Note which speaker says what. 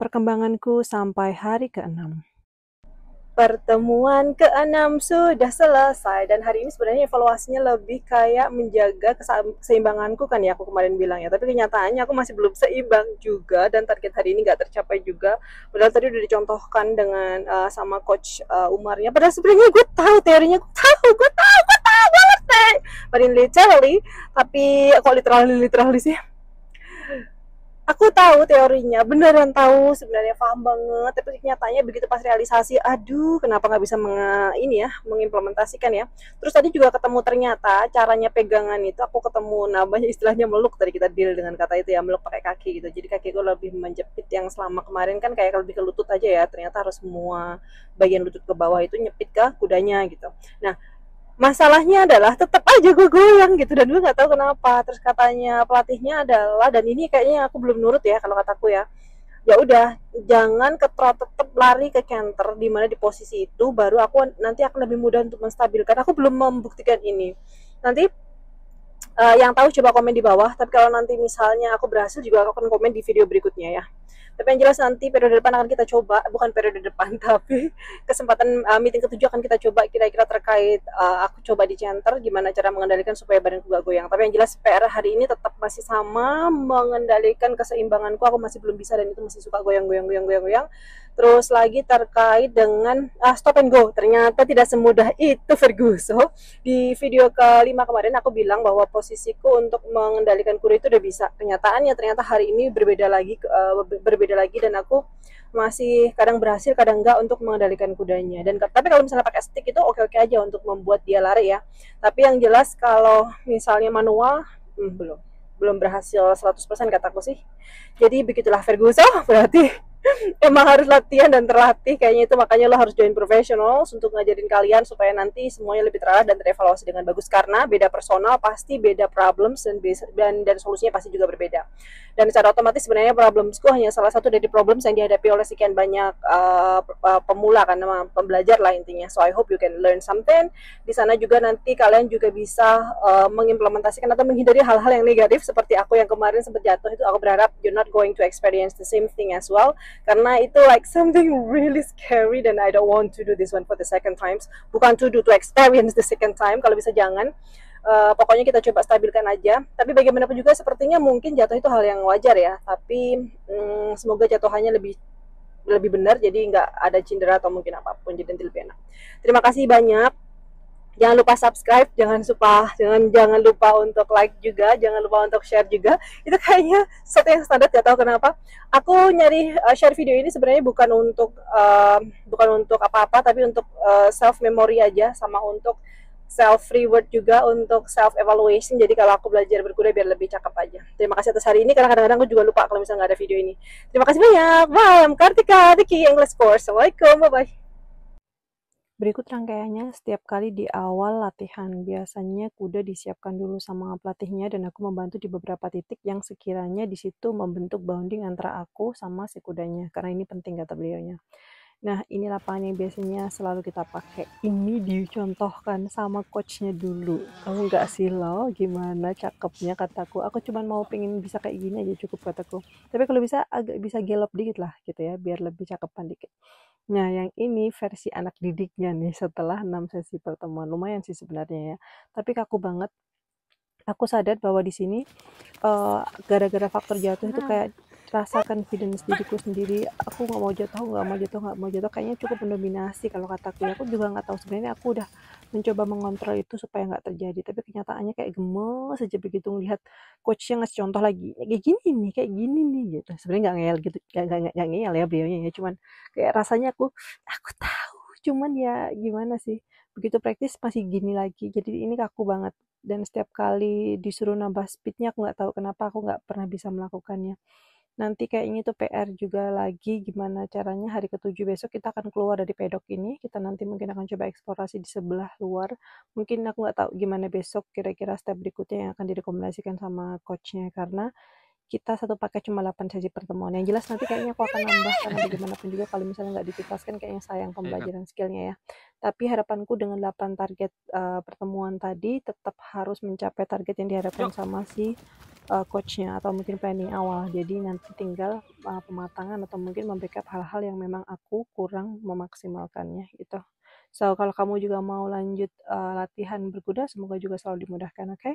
Speaker 1: Perkembanganku sampai hari ke-6.
Speaker 2: Pertemuan ke-6 sudah selesai dan hari ini sebenarnya evaluasinya lebih kayak menjaga keseimbanganku kan ya, aku kemarin bilang ya, tapi kenyataannya aku masih belum seimbang juga dan target hari ini nggak tercapai juga. Padahal tadi udah dicontohkan dengan sama coach Umarnya, padahal sebenarnya gue tahu teorinya, gue tahu gue ngerti, but in literally, tapi kok literally sih, aku tahu teorinya, beneran tahu sebenarnya, paham banget, tapi nyatanya begitu pas realisasi, aduh kenapa nggak bisa mengimplementasikan ya. Terus tadi juga ketemu, ternyata caranya pegangan itu aku ketemu namanya istilahnya meluk, tadi kita deal dengan kata itu ya, meluk pakai kaki gitu. Jadi kakiku lebih menjepit, yang selama kemarin kan kayak lebih ke lutut aja ya, ternyata harus semua bagian lutut ke bawah itu nyepit ke kudanya gitu. Nah, masalahnya adalah tetap aja gue goyang gitu dan gue nggak tahu kenapa. Terus katanya pelatihnya adalah, dan ini kayaknya aku belum nurut ya kalau kataku ya, ya udah jangan ketrot, tetap lari ke canter di mana di posisi itu baru aku nanti akan lebih mudah untuk menstabilkan. Aku belum membuktikan ini. Nanti yang tahu coba komen di bawah, tapi kalau nanti misalnya aku berhasil juga aku akan komen di video berikutnya ya. Tapi yang jelas nanti periode depan akan kita coba, bukan periode depan tapi kesempatan meeting ketujuh akan kita coba kira-kira terkait aku coba di center gimana cara mengendalikan supaya badanku gak goyang. Tapi yang jelas PR hari ini tetap masih sama, mengendalikan keseimbanganku aku masih belum bisa dan itu masih suka goyang. Terus lagi terkait dengan stop and go, ternyata tidak semudah itu Ferguson. Di video kelima kemarin aku bilang bahwa posisiku untuk mengendalikan kuda itu udah bisa. Kenyataannya ternyata hari ini berbeda lagi dan aku masih kadang berhasil kadang enggak untuk mengendalikan kudanya. Dan tapi kalau misalnya pakai stick itu oke-oke aja untuk membuat dia lari ya. Tapi yang jelas kalau misalnya manual belum berhasil 100% kataku sih. Jadi begitulah Ferguson, berarti emang harus latihan dan terlatih kayaknya itu, makanya lo harus join professionals untuk ngajarin kalian supaya nanti semuanya lebih terarah dan terevaluasi dengan bagus, karena beda personal pasti beda problems dan solusinya pasti juga berbeda. Dan secara otomatis sebenarnya problemsku hanya salah satu dari problems yang dihadapi oleh sekian banyak pemula kan, pembelajar lah intinya. So I hope you can learn something di sana juga. Nanti kalian juga bisa mengimplementasikan atau menghindari hal-hal yang negatif seperti aku yang kemarin sempat jatuh itu. Aku berharap you're not going to experience the same thing as well, karena itu like something really scary dan I don't want to do this one for the second times. Bukan to experience the second time, kalau bisa jangan. Pokoknya kita coba stabilkan aja. Tapi bagaimanapun juga sepertinya mungkin jatuh itu hal yang wajar ya. Tapi semoga jatuhannya lebih benar, jadi nggak ada cedera atau mungkin apapun, jadi nanti lebih enak. Terima kasih banyak. Jangan lupa subscribe, jangan lupa untuk like juga, jangan lupa untuk share juga. Itu kayaknya sesuatu yang standar, gak tahu kenapa. Aku nyari share video ini sebenarnya bukan untuk apa-apa, tapi untuk self memory aja, sama untuk self reward juga, untuk self evaluation. Jadi kalau aku belajar berkuda biar lebih cakep aja. Terima kasih atas hari ini, karena kadang-kadang aku juga lupa kalau misalnya nggak ada video ini. Terima kasih banyak. Bye, I'm Kartika, the Key English Course. Assalamualaikum, bye-bye.
Speaker 1: Berikut rangkaiannya setiap kali di awal latihan. Biasanya kuda disiapkan dulu sama pelatihnya dan aku membantu di beberapa titik yang sekiranya di situ membentuk bonding antara aku sama si kudanya. Karena ini penting kata beliaunya. Nah, ini lapangan yang biasanya selalu kita pakai. Ini dicontohkan sama coachnya dulu. Kamu nggak sih lo? Gimana cakepnya kataku. Aku cuma mau pengen bisa kayak gini aja cukup kataku. Tapi kalau bisa agak bisa gelap dikit lah gitu ya, biar lebih cakepan dikit. Nah, yang ini versi anak didiknya nih setelah 6 sesi pertemuan. Lumayan sih sebenarnya ya. Tapi kaku banget. Aku sadar bahwa di sini gara-gara faktor jatuh itu kayak rasa confidence diriku sendiri. Aku nggak mau jatuh. Kayaknya cukup mendominasi kalau kataku ya. Aku juga nggak tahu sebenarnya aku udah mencoba mengontrol itu supaya nggak terjadi. Tapi kenyataannya kayak gemes aja begitu ngelihat coachnya ngasih contoh lagi. Kayak gini nih gitu. Sebenarnya nggak ngeyel gitu, nggak ngeyel ya beliaunya ya. Cuman kayak rasanya aku tahu. Cuman ya gimana sih. Begitu praktis masih gini lagi. Jadi ini kaku banget. Dan setiap kali disuruh nambah speednya aku nggak tahu kenapa aku nggak pernah bisa melakukannya. Nanti kayaknya itu PR juga lagi gimana caranya hari ke-7 besok kita akan keluar dari pedok ini. Kita nanti mungkin akan coba eksplorasi di sebelah luar. Mungkin aku nggak tahu gimana besok kira-kira step berikutnya yang akan direkomendasikan sama coachnya, karena kita satu paket cuma 8 sesi pertemuan. Yang jelas nanti kayaknya aku akan nambah, karena bagaimanapun juga kalau misalnya nggak dituntaskan kayaknya sayang pembelajaran skillnya ya. Tapi harapanku dengan 8 target pertemuan tadi tetap harus mencapai target yang diharapkan sama si coachnya atau mungkin planning awal. Jadi nanti tinggal pematangan atau mungkin membackup hal-hal yang memang aku kurang memaksimalkannya gitu. So kalau kamu juga mau lanjut latihan berkuda, semoga juga selalu dimudahkan, oke?